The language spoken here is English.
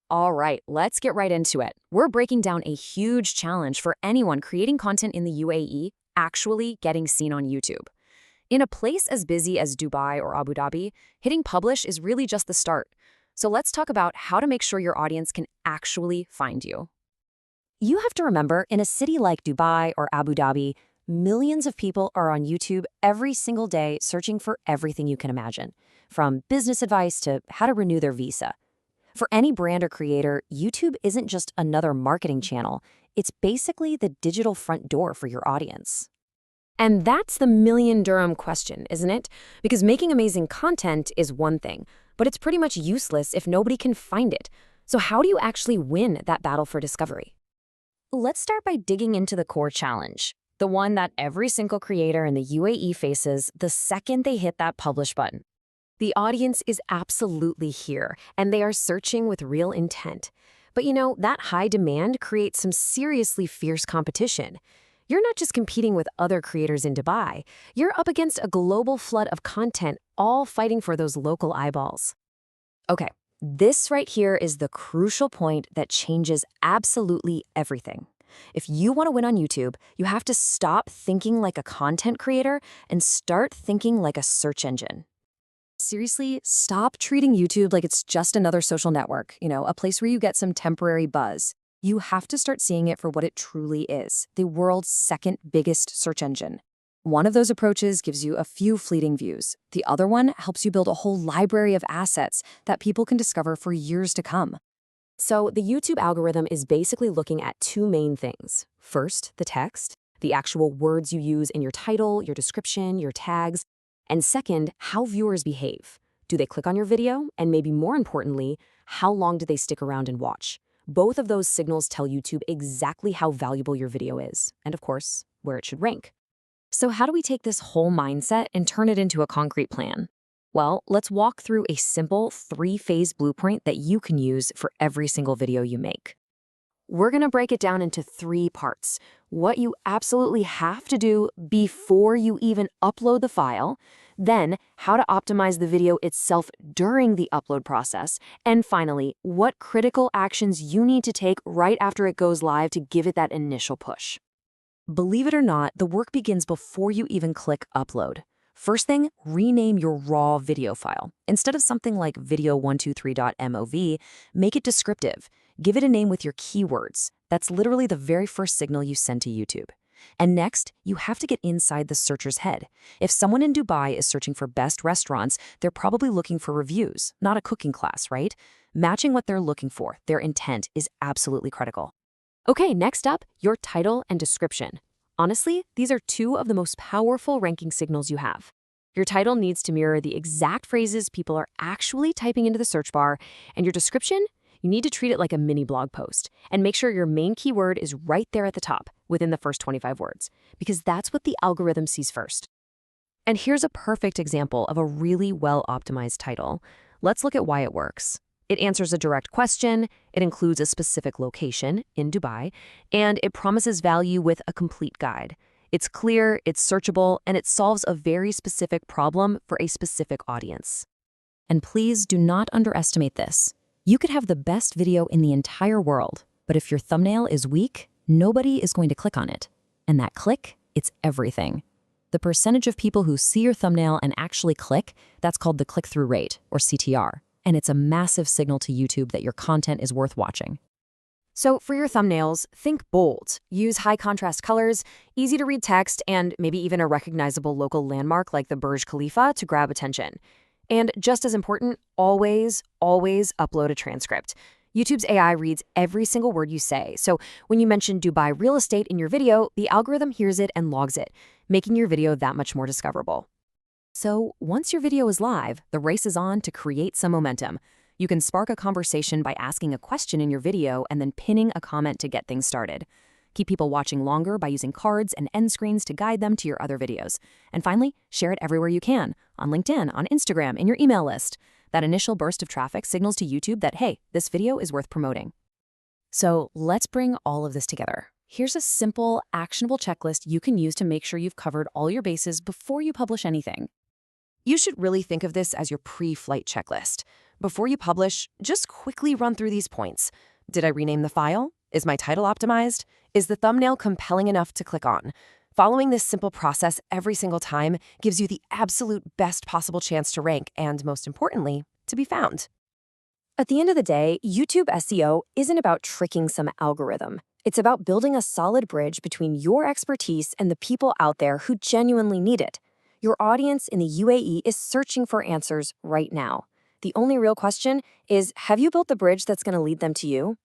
All right, let's get right into it. We're breaking down a huge challenge for anyone creating content in the UAE actually getting seen on YouTube. In a place as busy as Dubai or Abu Dhabi, hitting publish is really just the start. So let's talk about how to make sure your audience can actually find you. You have to remember, in a city like Dubai or Abu Dhabi, millions of people are on YouTube every single day searching for everything you can imagine, from business advice to how to renew their visa. For any brand or creator, YouTube isn't just another marketing channel. It's basically the digital front door for your audience. And that's the million dirham question, isn't it? Because making amazing content is one thing, but it's pretty much useless if nobody can find it. So how do you actually win that battle for discovery? Let's start by digging into the core challenge, the one that every single creator in the UAE faces the second they hit that publish button. The audience is absolutely here, and they are searching with real intent. But that high demand creates some seriously fierce competition. You're not just competing with other creators in Dubai. You're up against a global flood of content, all fighting for those local eyeballs. Okay, this right here is the crucial point that changes absolutely everything. If you want to win on YouTube, you have to stop thinking like a content creator and start thinking like a search engine. Seriously, stop treating YouTube like it's just another social network, a place where you get some temporary buzz. You have to start seeing it for what it truly is, the world's second biggest search engine. One of those approaches gives you a few fleeting views. The other one helps you build a whole library of assets that people can discover for years to come. So the YouTube algorithm is basically looking at two main things. First, the text, the actual words you use in your title, your description, your tags. And second, how viewers behave. Do they click on your video? And maybe more importantly, how long do they stick around and watch? Both of those signals tell YouTube exactly how valuable your video is, and of course, where it should rank. So how do we take this whole mindset and turn it into a concrete plan? Well, let's walk through a simple 3-phase blueprint that you can use for every single video you make. We're going to break it down into 3 parts. What you absolutely have to do before you even upload the file, then how to optimize the video itself during the upload process, and finally, what critical actions you need to take right after it goes live to give it that initial push. Believe it or not, the work begins before you even click upload. First thing, rename your raw video file. Instead of something like video123.mov, make it descriptive. Give it a name with your keywords. That's literally the very first signal you send to YouTube. And next, you have to get inside the searcher's head. If someone in Dubai is searching for best restaurants, they're probably looking for reviews, not a cooking class, right? Matching what they're looking for, their intent, is absolutely critical. Okay, next up, your title and description. Honestly, these are 2 of the most powerful ranking signals you have. Your title needs to mirror the exact phrases people are actually typing into the search bar, and your description, you need to treat it like a mini blog post and make sure your main keyword is right there at the top within the first 25 words, because that's what the algorithm sees first. And here's a perfect example of a really well-optimized title. Let's look at why it works. It answers a direct question, it includes a specific location in Dubai, and it promises value with a complete guide. It's clear, it's searchable, and it solves a very specific problem for a specific audience. And please do not underestimate this. You could have the best video in the entire world, but if your thumbnail is weak, nobody is going to click on it. And that click, it's everything. The percentage of people who see your thumbnail and actually click, that's called the click-through rate, or CTR. And it's a massive signal to YouTube that your content is worth watching. So for your thumbnails, think bold. Use high contrast colors, easy to read text, and maybe even a recognizable local landmark like the Burj Khalifa to grab attention. And just as important, always upload a transcript. YouTube's AI reads every single word you say. So when you mention Dubai real estate in your video, the algorithm hears it and logs it, making your video that much more discoverable. So once your video is live, the race is on to create some momentum. You can spark a conversation by asking a question in your video and then pinning a comment to get things started. Keep people watching longer by using cards and end screens to guide them to your other videos. And finally, share it everywhere you can, on LinkedIn, on Instagram, in your email list. That initial burst of traffic signals to YouTube that, hey, this video is worth promoting. So let's bring all of this together. Here's a simple, actionable checklist you can use to make sure you've covered all your bases before you publish anything. You should really think of this as your pre-flight checklist. Before you publish, just quickly run through these points. Did I rename the file? Is my title optimized? Is the thumbnail compelling enough to click on? Following this simple process every single time gives you the absolute best possible chance to rank and, most importantly, to be found. At the end of the day, YouTube SEO isn't about tricking some algorithm. It's about building a solid bridge between your expertise and the people out there who genuinely need it. Your audience in the UAE is searching for answers right now. The only real question is, have you built the bridge that's going to lead them to you?